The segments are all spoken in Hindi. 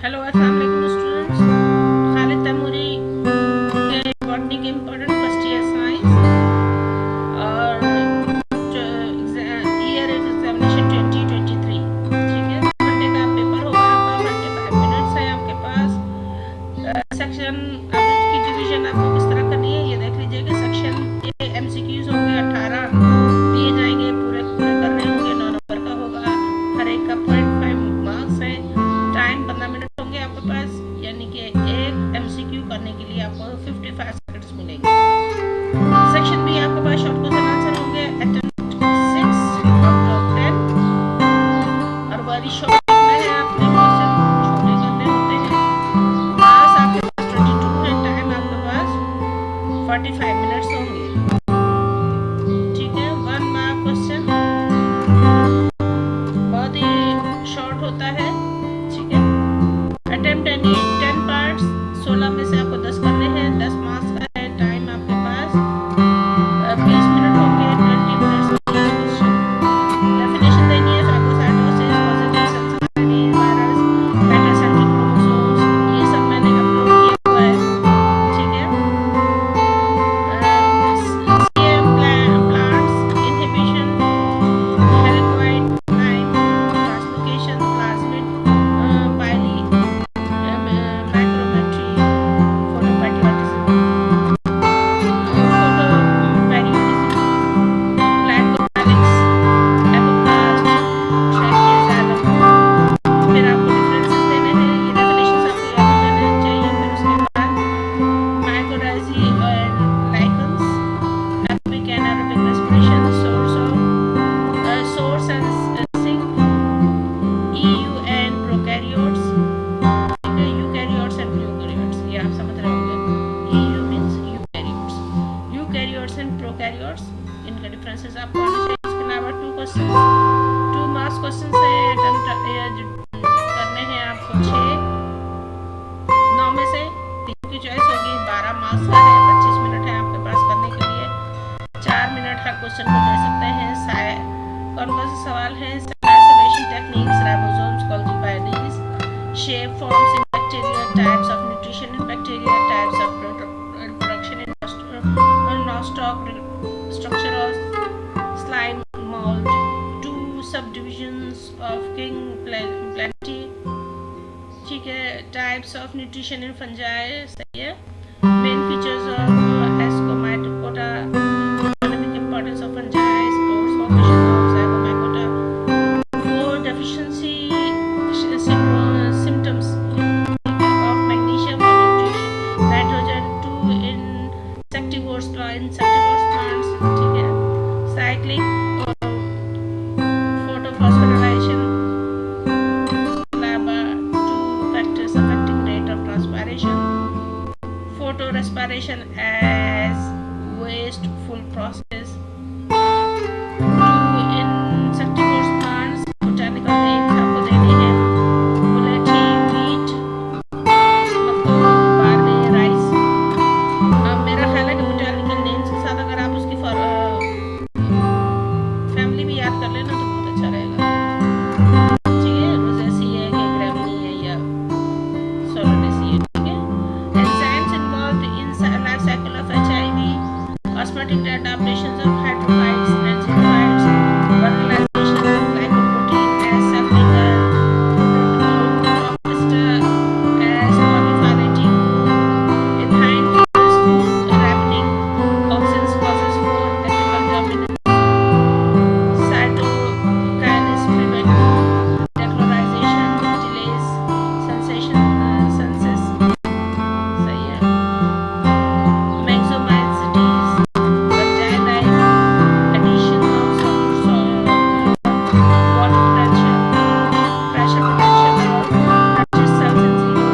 हेलो अस्सलाम वालेकुम स्टूडेंट्स। खालिद तमूरी के बॉटनी के इम्पोर्टेंट फर्स्ट ईयर साइंस और ईयर एग्जामिनेशन 2023, ठीक है। 2 घंटे का पेपर होगा आपका, 45 मिनट्स है आपके पास। सेक्शन अब इसकी डिवीजन आपको किस तरह करनी है ये देख लीजिए कि सेक्शन के एमसीक्यूज होंगे 18 दिए जाएंगे, पूरे पूरे करने होंगे, 9 नंबर का होगा, हर एक का 0.5 मार्क्स है। टाइम 15 मिनट होंगे आपके पास, यानी कि एक एमसीक्यू करने के लिए आपको 55 सेकंड्स मिलेंगे। सेक्शन बी आपके पास शॉर्ट क्वेश्चन आंसर होंगे, अटेम्प्ट 6 आउट ऑफ 10 और वेरी शॉर्ट लिखना है आपने, क्वेश्चन छोटे करने होते हैं। क्लास आपके पास 22 है, टाइम आपके पास 45 मिनट्स होंगे, ठीक है। 1 मार्क क्वेश्चन बहुत ही शॉर्ट होता है, ठीक है। अटेम्प्ट एनी 10 पार्ट्स, 16 में से आपको 10 करने हैं, 10 मार्क्स का है। टाइम आपके पास 20 मिनट होंगे, 20 मिनट्स में each क्वेश्चन। डेफिनेशन देनी है phagocytosis, positive cell society, virus, metacentric chromosomes, ये सब मैंने अपलोड किया हुआ है, ठीक है। CM plants, inhibition, helicoid line, translocation, plasmid, pili micrometry, photopatriotism, apoplast, tracheoxylum। फिर आपको डिफरेंसेस देने हैं, ये डेफिनेशंस आपको याद हो जाने चाहिए। फिर उसके बाद mycorrhizae and lichens, atopic and anaerobic respiration, source and sink, EU and prokaryotes, eukaryotes and prokaryotes, ये आप समझ रहे होंगे। EU means eukaryotes, eukaryotes and prokaryotes, इनका डिफरेंसेस आपको आना चाहिए। इसके अलावा 2 क्वेश्चंस, 2 मार्क्स क्वेश्चंस है, अटेम्प्ट करने हैं आपको 6, 9 में से 3 की चॉइस होगी, 12 मार्क्स का है, 25 मिनट है आपके पास करने के लिए, 4 मिनट हर क्वेश्चन को दे सकते हैं। कौन कौन से सवाल हैं? isolation techniques, ribosomes, Golgi bodies, shape forms in bacteria, types of nutrition in bacteria, types of reproduction in nostoc, structure of slime mold, 2 subdivisions of king plantae, ठीक है। types of nutrition in fungi, सही है। main features of ascomycota, economic importance of fungi, spores formation of zygotomycota, 4 deficiency symptoms of magnesium or nutrition, nitrogen, 2 insectivores plants, ठीक है। cyclic photophosphorylation, LABA, 2 factors affecting rate of transpiration, photorespiration as wasteful process, 2 insectivores plants, botanical names आपको देने हैं, Muleti, wheat, मक्का, barley, rice। मेरा ख्याल है कि botanical names के साथ अगर आप उसकी फैमिली भी याद कर लेना तो बहुत अच्छा रहेगा, ठीक है। रोजेसी है कि ग्रेमनी है या सोलोनेसी है, ठीक है। Enzymes involved in life cycle of HIV, osmotic adaptations of hydrophytes and xenophytes, vernalization of glycoprotein as self-linger, protopista as polyphyletic, ethine causes food rationing, auxins causes for ethical dominance, cytokinase prevent decolorization, delays census, सही है। Maxomycetes, vagini, addition of water potential, pressure potential of purchase cells in zero,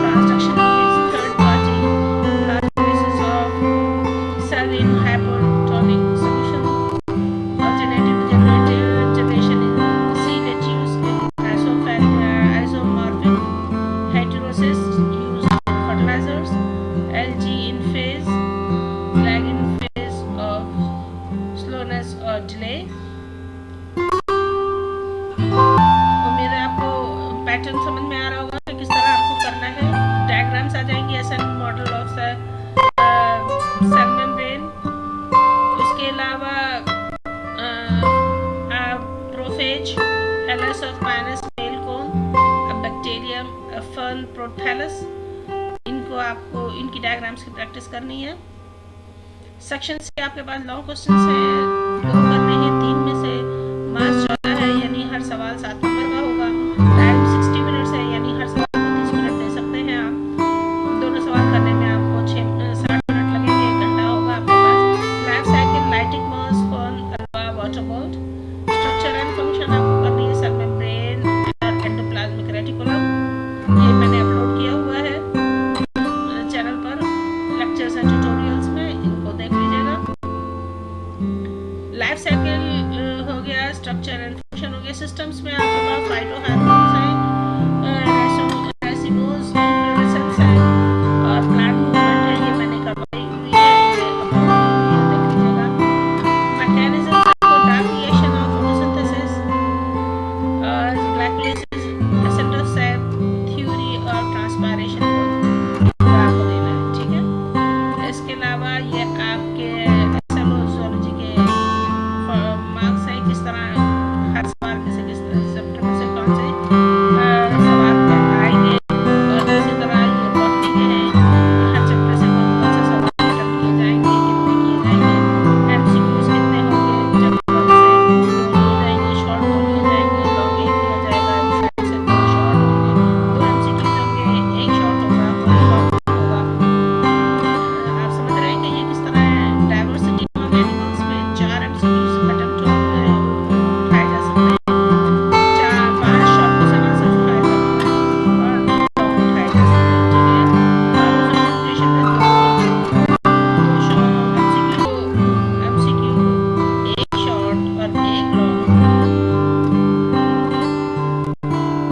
transduction needs third party, plasmasis of cell in hypertonic solution, alternative generation in C lettuce in isomorphic heterosis used in fertilizers, LG in phase, lag in phase of slowness or delay। उम्मीद है आपको पैटर्न समझ में आ रहा होगा कि किस तरह फर्न प्रोथैलस, इनको आपको इनकी डायग्राम्स की प्रैक्टिस करनी है। सेक्शन से आपके पास लॉन्ग क्वेश्चन है, 2 करने हैं, 3 में से मार्क्स 14 है, यानी हर सवाल 7 नंबर का होगा। टाइम 60 मिनट्स है, यानी हर सवाल को 30 मिनट दे सकते हैं आप। दोनों सवाल करने में आपको 60 मिनट लगेंगे, 1 घंटा होगा आपके पास। Life cycle, lytic mass, fern, ulva, water bolt. Structure and function आपको करनी है, सेल मेम्ब्रेन, एंडोप्लाज्मिक रेटिकुलम। ये मैंने अपलोड किया हुआ है चैनल पर, लेक्चर्स एंड ट्यूटोरियल्स में, इनको देख लीजिएगा। लाइफ साइकिल हो गया, स्ट्रक्चर एंड फंक्शन हो गया। सिस्टम्स में आपके पास फाइटोहार्मोन्स हैं, रेसिमोस, इन्फ्लोरेसेंस है और प्लांट मूवमेंट है। ये मैंने करवाई हुई है, ये अपलोड की हुई है, देख लीजिएगा। मैकेनिज्म आपको डार्क रिएक्शन ऑफ फोटोसिंथेसिस और ग्लाइकोलाइसिस, एसेंडोसेप थ्योरी और ट्रांसपायरेशन आपको देना है, ठीक है। इसके अलावा ये आपके एसएमओ के मार्क्स हैं, किस तरह हर सवाल में से किस चैप्टर में से कौन से सवाल आएंगे, और इसी तरह ये बॉटनी के हैं कि हर चैप्टर से कौन से सवाल अटेम्प्ट किए जाएंगे, कितने किए जाएंगे, एमसीक्यूज कितने होंगे, जब से 2 लिए जाएंगे, शॉर्ट 2 लिए जाएंगे, लॉन्ग 1 लिया जाएगा, साइड से 2 शॉर्ट होंगे, 2 एमसीक्यूज होंगे, 1 शॉर्ट होगा, कोई लॉन्ग होगा। आप समझ रहे हैं कि ये किस तरह है। डाइवर्सिटी ऑफ एनिमल्स में 4 एमसीक्यूज अटेम्प्ट उठाए जा सकते हैं, 4-5 शॉर्ट क्वेश्चन आंसर उठाए जा सकते हैं और 2 लॉन्ग उठाए जा सकते हैं, ठीक है। न्यूट्रिशन में 2 शॉर्ट एमसीक्यू, 1 शॉर्ट और 1 लॉन्ग।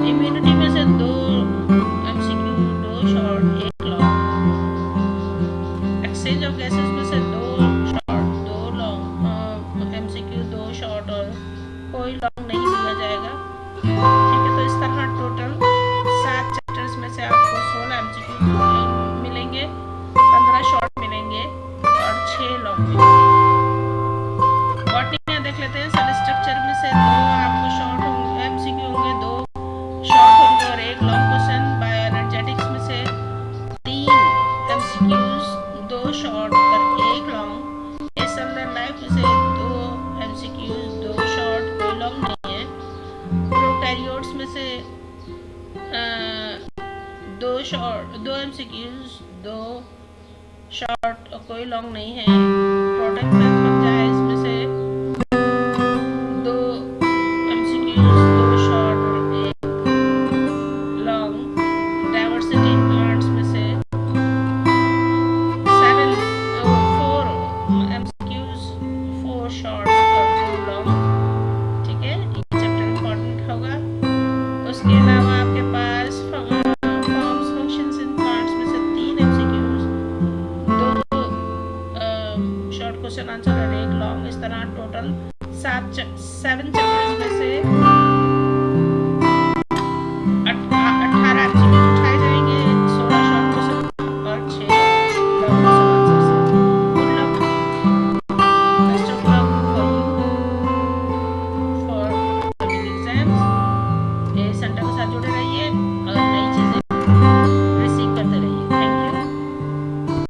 इम्यूनिटी में से 2 MCQ, 2 short, 1 long. Exchange of gases में से 2 शॉर्ट, 2 लॉन्ग एमसीक्यू, 2 शॉर्ट और कोई लॉन्ग नहीं लिया जाएगा, ठीक है। तो इस तरह टोटल 7 चैप्टर्स में से आपको 16 एमसीक्यू मिलेंगे, 15 शॉर्ट मिलेंगे और 6 लॉन्ग मिलेंगे। बॉटनी में देख लेते हैं। सेल स्ट्रक्चर में से 2 आपको शॉर्ट होंगे, एमसीक्यू होंगे, 2 शॉर्ट होंगे और 1 लॉन्ग क्वेश्चन। बायोएनर्जेटिक्स में से 3 एमसीक्यूज, 2 शॉर्ट और 1 लॉन्ग। सेलुलर लाइफ में से 2 एमसीक्यूज, 2 शॉर्ट, कोई लॉन्ग नहीं है। प्रोकैरियोट्स में से 2 शॉर्ट, 2 एमसीक्यूज, 2 शॉर्ट और कोई लॉन्ग नहीं है। प्रोडक्ट